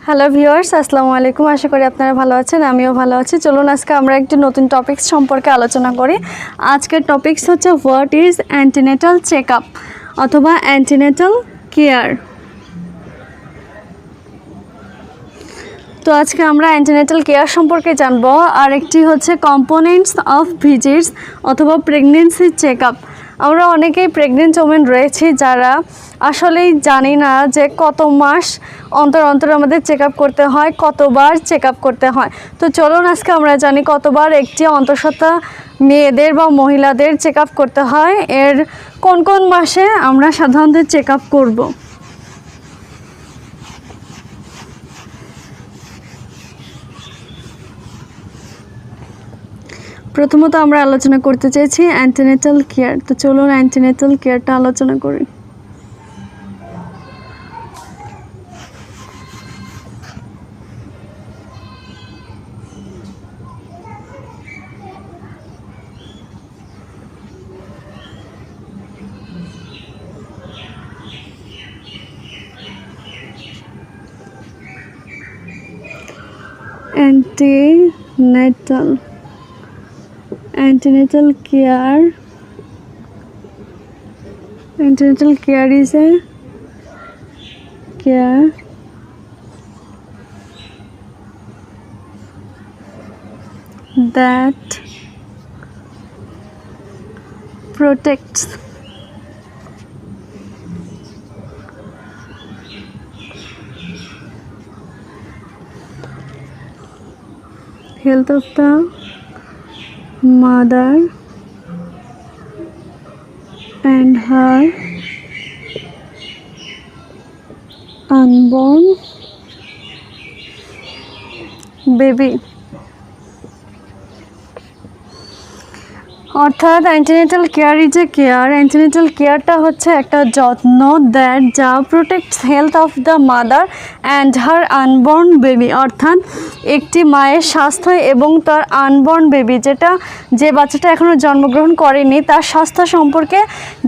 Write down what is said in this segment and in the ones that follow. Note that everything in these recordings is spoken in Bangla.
হ্যালো ভিউয়ার্স, আসসালামু আলাইকুম। আশা করি আপনারা ভালো আছেন, আমিও ভালো আছি। চলুন আজকে আমরা একটি নতুন টপিকস সম্পর্কে আলোচনা করি। আজকের টপিকস হচ্ছে হোয়াট ইজ অ্যান্টিনেটাল চেকআপ অথবা অ্যান্টিনেটাল কেয়ার। তো আজকে আমরা অ্যান্টিনেটাল কেয়ার সম্পর্কে জানবো। আর একটি হচ্ছে কম্পোনেন্টস অফ ভিজিটস অথবা প্রেগনেন্সি চেকআপ। আমরা অনেকেই প্রেগনেন্ট ওমেন রয়েছি যারা আসলেই জানি না যে কত মাস অন্তর অন্তর আমাদের চেকআপ করতে হয়, কতবার চেকআপ করতে হয়। তো চলুন আজকে আমরা জানি কতবার একটি অন্তঃসত্ত্বা মেয়েদের বা মহিলাদের চেকআপ করতে হয়, এর কোন কোন মাসে আমরা সাধারণত চেকআপ করব। প্রথমত আমরা আলোচনা করতে চাইছি অ্যান্টিনেটাল কেয়ার। তো চলুন অ্যান্টিনেটাল কেয়ারটা আলোচনা করি। Antenatal care. Antenatal care is a care that protects health of the mother and her unborn baby. অর্থাৎ antenatal care is a care. Antenatal কেয়ারটা হচ্ছে একটা যত্ন দ্যাট যা protects health of the mother and her unborn baby. অর্থাৎ একটি মায়ের স্বাস্থ্য এবং তার আনবর্ন বেবি, যে বাচ্চাটা এখনও জন্মগ্রহণ করেনি, তার স্বাস্থ্য সম্পর্কে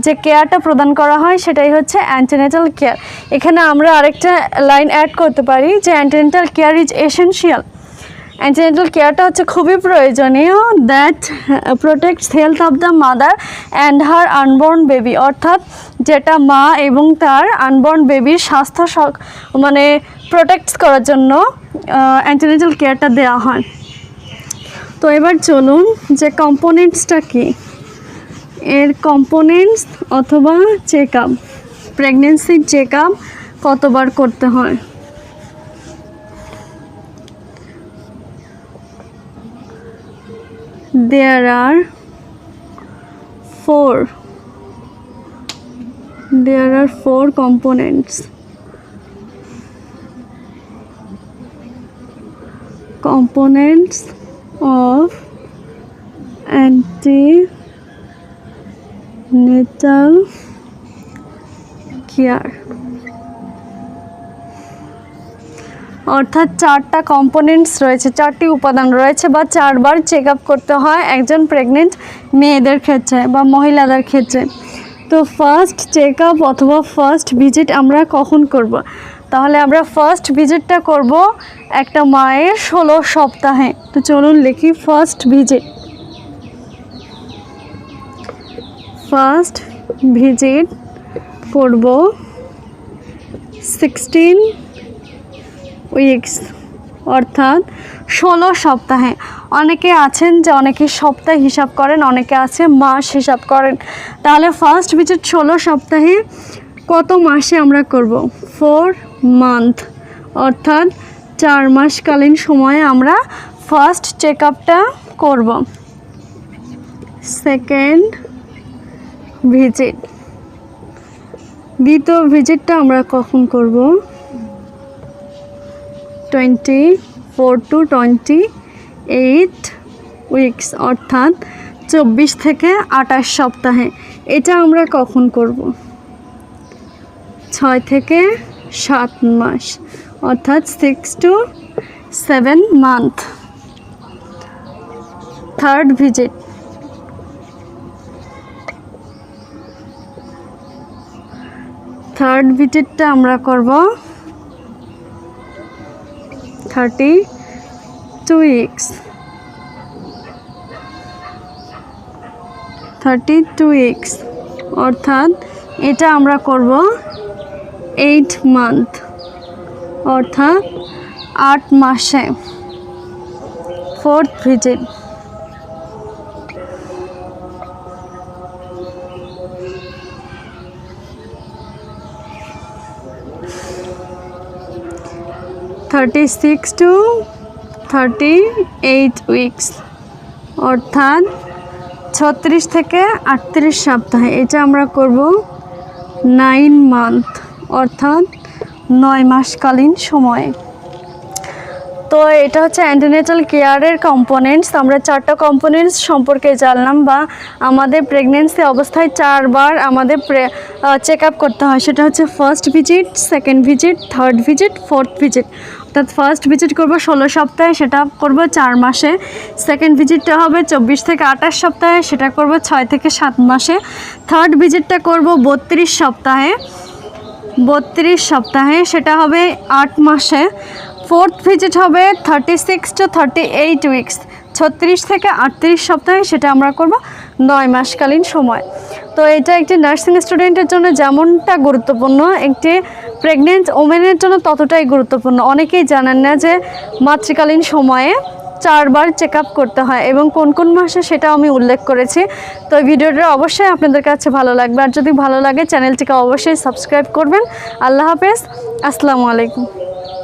যে কেয়ারটা প্রদান করা হয় সেটাই হচ্ছে অ্যান্টিনেটাল কেয়ার। এখানে আমরা আরেকটা লাইন অ্যাড করতে পারি যে antenatal care is essential. Antenatal কেয়ারটা হচ্ছে খুবই প্রয়োজনীয়, that protects health of the mother and her unborn baby. অর্থাৎ যেটা মা এবং তার আনবর্ন বেবির স্বাস্থ্য প্রোটেক্টস করার জন্য অ্যান্টিনেটাল কেয়ারটা দেওয়া হয়। তো এবার চলুন যে কম্পোনেন্টসটা কী, এর কম্পোনেন্টস অথবা চেকআপ, প্রেগনেন্সির চেকআপ কতবার করতে হয়। There are four components. Components of antenatal care. অর্থাৎ চারটা কম্পোনেন্টস রয়েছে, চারটি উপাদান রয়েছে বা চারবার চেক আপ করতে হয় একজন প্রেগনেন্ট মেয়েদের ক্ষেত্রে বা মহিলাদের ক্ষেত্রে। তো ফার্স্ট চেক আপ অথবা ফার্স্ট ভিজিট আমরা কখন করব? তাহলে আমরা ফার্স্ট ভিজিটটা করব একটা মায়ের 16 সপ্তাহে। তো চলুন লিখি ফার্স্ট ভিজিট। ফার্স্ট ভিজিট করব 16 উইকস অর্থাৎ 16 সপ্তাহে। অনেকে আছেন যে অনেকে সপ্তাহ হিসাব করেন, অনেকে আছে মাস হিসাব করেন। তাহলে ফার্স্ট ভিজিট 16 সপ্তাহে কত মাসে আমরা করব? 4 মান্থ অর্থাৎ 4 মাসকালীন সময়ে আমরা ফার্স্ট চেক আপটা করব। সেকেন্ড ভিজিট, দ্বিতীয় ভিজিটটা আমরা কখন করব? 24 to 28 উইকস অর্থাৎ 24 থেকে 28 সপ্তাহে। এটা আমরা কখন করব? 6 থেকে 7 মাস অর্থাৎ 6 to 7 month. Third visit, third ভিজিটটা আমরা করব 32 weeks 32 weeks অর্থাৎ এটা আমরা করব 8 মান্থ অর্থাৎ 8 মাসে 4th ভিজিট। (36 to 38 weeks অর্থাৎ 36 থেকে 38 সপ্তাহে এটা আমরা করব 9 মান্থ অর্থাৎ 9 মাসকালীন সময়। তো এটা হচ্ছে অ্যান্টিনেটাল কেয়ারের কম্পোনেন্টস। আমরা 4টা কম্পোনেন্টস সম্পর্কে জানলাম, বা আমাদের প্রেগনেন্সি অবস্থায় 4বার আমাদের চেক আপ করতে হয়। সেটা হচ্ছে first visit, second visit, third visit, fourth visit. অর্থাৎ ফার্স্ট ভিজিট করব 16 সপ্তাহে, সেটা করব 4 মাসে। সেকেন্ড ভিজিটটা হবে 24 থেকে 28 সপ্তাহে, সেটা করব 6 থেকে 7 মাসে। থার্ড ভিজিটটা করব 32 সপ্তাহে, সেটা হবে 8 মাসে। ফোর্থ ভিজিট হবে 36 to 38 উইকস 36 থেকে 38 সপ্তাহে, সেটা আমরা করব 9 মাসকালীন সময়। তো এটা একটি নার্সিং স্টুডেন্টের জন্য যেমনটা গুরুত্বপূর্ণ, একটি প্রেগনেন্ট ওমেনের জন্য ততটাই গুরুত্বপূর্ণ। অনেকেই জানেন না যে মাতৃকালীন সময়ে 4বার চেক আপ করতে হয় এবং কোন কোন মাসে সেটা আমি উল্লেখ করেছি। তো এই ভিডিওটা অবশ্যই আপনাদের কাছে ভালো লাগবে, আর যদি ভালো লাগে চ্যানেলটিকে অবশ্যই সাবস্ক্রাইব করবেন। আল্লাহ হাফেজ, আসসালামু আলাইকুম।